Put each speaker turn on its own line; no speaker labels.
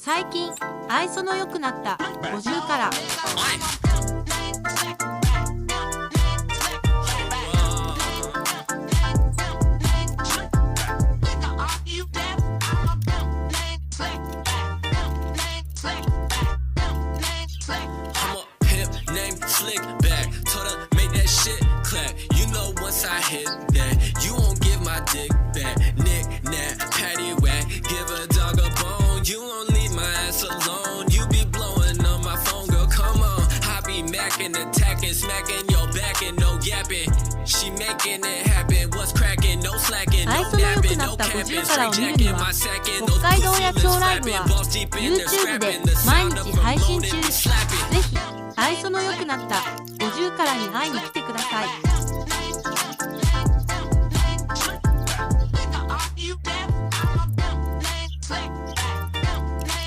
最近愛想の良くなったゴジュウカラ。
Slick back, told her make that shit clap. You know once I hit that, you won't give my dick back. Nick, nat, patty whack, give a dog a bone. You won't leave my ass alone. You be blowing on my phone, girl. Come on, I be macking, attacking, smacking your back and no yapping. She making it happen. What's cracking? No slacking, no napping, no capping. Straight jacking my second. Those pussy lips flapping, balls deep in the scrapping. The sound of a moan and be slapping.
ぜひ愛想の良くなったゴジュウカラに会いに来てください。